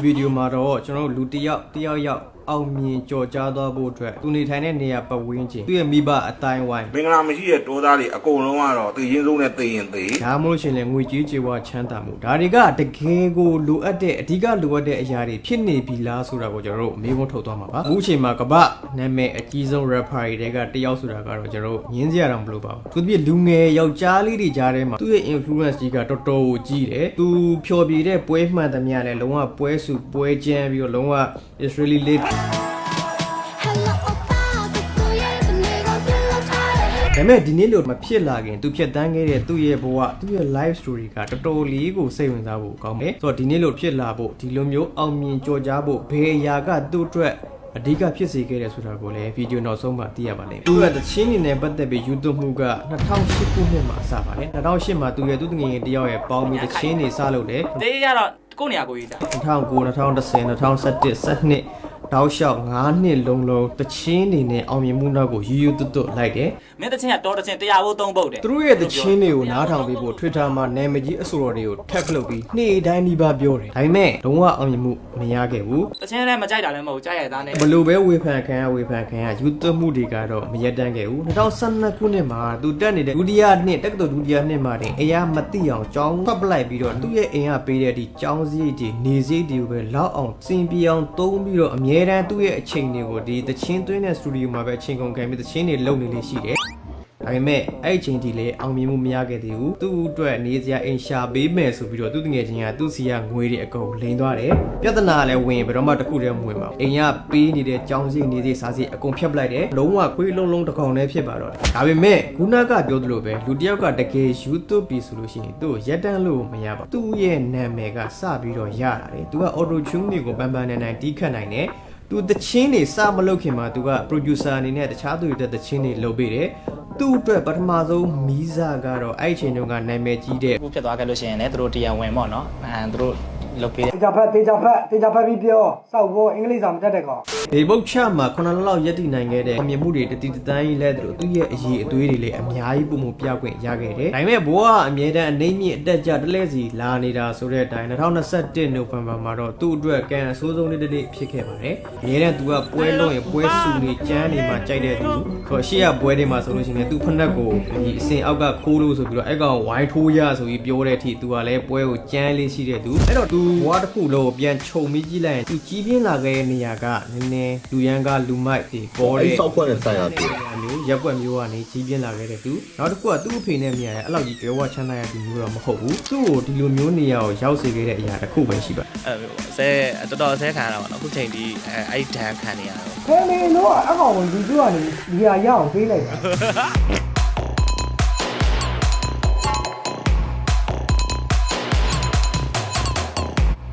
ဗီဒီယိုမှာတော့ကျွန်တော်လူတယောက်အောင်မြင်ကြော်ကြားသွားဖို့အတွက်သူနေထိုင်တဲ့နေရာပတ်ဝန်းကျင်သူ့ရဲ့မိဘအတိုင်းဝိုင်းမင်္ဂလာမရှိတဲ့တိုးသားတွေအကုန်လုံးကတော့သူရင်းဆုံးနဲ့သိရင်သိဒါမှမဟုတ်ရှင်လေငွေကြေးကြေဝါချမ်းသာမှုဒါတွေကတကယ်ကိုလိုအပ်တဲ့အဓိကလိုအပ်တဲ့အရာတွေဖြစ်နေပြီလားဆိုတာကိုကျွန်တော်တို့မေးခွန်းထုတ်သွားမှာပါအခုချိန်မှာကမ္ဘာနာမည်အကြီးဆုံး rapper တွေကတယောက်ဆိုတာကတော့ကျွန်တော်တို့ညင်းစရာတော့မလိုပါဘူးသူပြည့်လူငယ်ယောက်ျားလေးတွေကြားထဲမှာသူ့ရဲ့ influence ကြီးကတော်တော်ကိုကြီးတယ်သူဖြော်ပြတဲ့ပွဲမှန်သမျှလည်းလုံးဝပွဲစုပွဲကျန်းပြီးတော့လုံးဝ Israeli litဒါပေမဲ့ဒီနေ့လို့မဖြစ်လာခင်သူဖြတ်တန်းခဲ့တဲ့သူ့ရဲ့ဘဝသူ့ရဲ့ life story ကတော်တော်လေးကိုစိတ်ဝင်စားဖို့ကောင်းတယ်ဆိုတော့ဒီနေ့လို့ဖြစ်လာဖို့ဒီလိုမျိုးအောင်မြင်ကြော်ကြားဖို့ဘယ်အရာကသူ့အတွက်အဓိကဖြစ်စေခဲ့တယ်ဆိုတာကိုလည်းဗီဒီယိုနောက်ဆုံးမှာသိရပါလိမ့်မယ်သူကတချင်းနေနဲ့ပတ်သက်ပြီးယူသွမှုက2008ခုနှစ်မှာစပါတယ်2008မှာသူရဲ့သူ့ငယ်ငယ်တယောက်ရဲ့ပေါင်းပြီးတချင်းနေစလုပ်တယ်တေးရတော့ကိုယ့်နေရာကိုရေးတာ2009 2010 2011 12တောက်လျှောက်9နှစ်လုံးတချင်းနေနဲ့အောင်မြင်မှုနောက်ကိုယူသွတ်လိုက်တယ်မင်းတချင်းကတော့တချင်းတရားဖို့3ပုတ်တယ်သူတို့ရဲ့တချင်းတွေကိုနားထောင်ပြီးဖို့ Twitter မှာနာမည်ကြီးအဆိုတော်တွေကို tag လုပ်ပြီးနေ့တိုင်းဒီပါပြောတယ်ဒါပေမဲ့လုံးဝအောင်မြင်မှုမရခဲ့ဘူးတချင်းလည်းမကြိုက်တာလည်းမဟုတ်ကြိုက်ရသားနဲ့ဘလို့ပဲဝေဖန်ခံယူသွတ်မှုတွေကတော့မရက်တန်းခဲ့ဘူး2012ခုနှစ်မှာသူတက်နေတဲ့ဒုတိယနှစ်တက္ကသိုလ်ဒုတိယနှစ်မှာတင်အရာမသိအောင်ကြောင်းဖတ်ပလိုက်ပြီးတော့သူ့ရဲ့အိမ်ကပေးတဲ့ဒီကြောင်းစည်းတွေနေစည်းတွေကိုပဲလောက်အောင်စင်ပြေအောင်သုံးပြီးတော့အမြဲတမ်းသူ့ရဲ့အချိန်တွေကိုဒီတချင်းသွင်းတဲ့စတူဒီယိုမှာပဲအချိန်ကုန်ခံပြီးတချင်းတွေလုပ်နေလေးရှိတယ်ဒါပေမဲ့အဲ့အချိန်ဒီလေအောင်မြင်မှုမရခဲ့သေးဘူးသူ့အတွက်နေစရာအိမ်ရှာပေးမယ်ဆိုပြီးတော့သူ့တငယ်ချင်းကသူ့စီကငွေတွေအကုန်လိန်သွားတယ်ပြဿနာလည်းဝင်ဘယ်တော့မှတစ်ခုတည်းမဝင်ပါဘူးအိမ်ကပေးနေတဲ့ကြောင်းစီနေစီစားစီအကုန်ဖျက်ပလိုက်တယ်လုံးဝခွေးလုံးတစ်ကောင်လည်းဖြစ်ပါတော့ဒါပေမဲ့ခုနကပြောသလိုပဲလူတယောက်ကတကယ် YouTube ပြီဆိုလို့ရှိရင်သူ့ရက်တန်းလို့မရပါဘူးသူ့ရဲ့နာမည်ကစပြီးတော့ရတာလေသူက auto tune တွေကိုပန်းနိုင်တီးခတ်နိုင်တယ်သူတချင်းတွေစမလုပ်ခင်မှာသူက producer အနေနဲ့တခြားသူတွေတချင်းတွေလုပ်ပေးတယ်သူ့အတွက်ပထမဆုံးမီးစာကတော့အဲ့ချိန်တုန်းကနာမည်ကြီးတဲ့ခုဖြစ်သွားခဲ့လို့ရှိရင်လည်းသူတို့တရားဝင်ပေါ့နော်သူတို့လုပ်ပေးတယ်တေချာဖက်ပြီးပြောစောက်ဘောအင်္ဂလိပ်စာမတတ်တဲ့ကောင်ဘေဘုတ်ချမှာ9လလောက်ရက်တည်နိုင်ခဲ့တဲ့မြင်မှုတွေတတိတန်းကြီးလဲသူ့ရဲ့အရေးအသွေးတွေလည်းအများကြီးပုံမှုပြခွင့်ရခဲ့တယ်ဒါပေမဲ့ဘိုးကအမြဲတမ်းအနေမြင့်အတက်ကြတလဲစီလာနေတာဆိုတဲ့အတိုင်း2021နိုဝင်ဘာမှာတော့သူ့အတွက်ကန်အဆိုးဆုံးနေ့တစ်နေ့ဖြစ်ခဲ့ပါတယ်အများနဲ့သူကပွဲလုံးရင်ပွဲစုနေကျန်းနေမှာကြိုက်တဲ့သူဆိုရှေ့ကပွဲတွေမှာဆိုလို့ရှိရင်သူ့ဖက်ကိုဒီအစင်အောက်ကခိုးလို့ဆိုပြီးတော့အဲ့ကောင်ဝိုင်းထိုးရဆိုပြီးပြောတဲ့အထိသူကလည်းပွဲကိုကျန်းလေးရှိတဲ့သူအဲ့တော့သူဘွားတစ်ခုလုံးပြန်ခြုံပြီးကြည့်လိုက်ရင်သူကြီးပြင်းလာခဲ့တဲ့နေရာကနည်းနည်းလူရန်ကလူမိုက်တွေပေါ်တဲ့ဆောက်ဖွက်တဲ့ဆိုင်ရတူမျိုးရက်ွက်မျိုးကနေကြီးပြင်းလာခဲ့တဲ့သူနောက်တစ်ခုကသူ့အဖေနဲ့မြင်ရတဲ့အဲ့လောက်ကြီးကြွယ်ဝချမ်းသာရတဲ့မျိုးတော့မဟုတ်ဘူးသူ့ကိုဒီလိုမျိုးနေရာကိုရောက်စေခဲ့တဲ့အရာတစ်ခုပဲရှိပါတော်တော်ဆဲခံရတာပေါ့နော်အခုချိန်ဒီအဲ့ဒဏ်ခံနေရတော့ခဲမင်းတို့ကအကောင်ကိုယူသွကနေနေရာရအောင်ပေးလိုက်တာ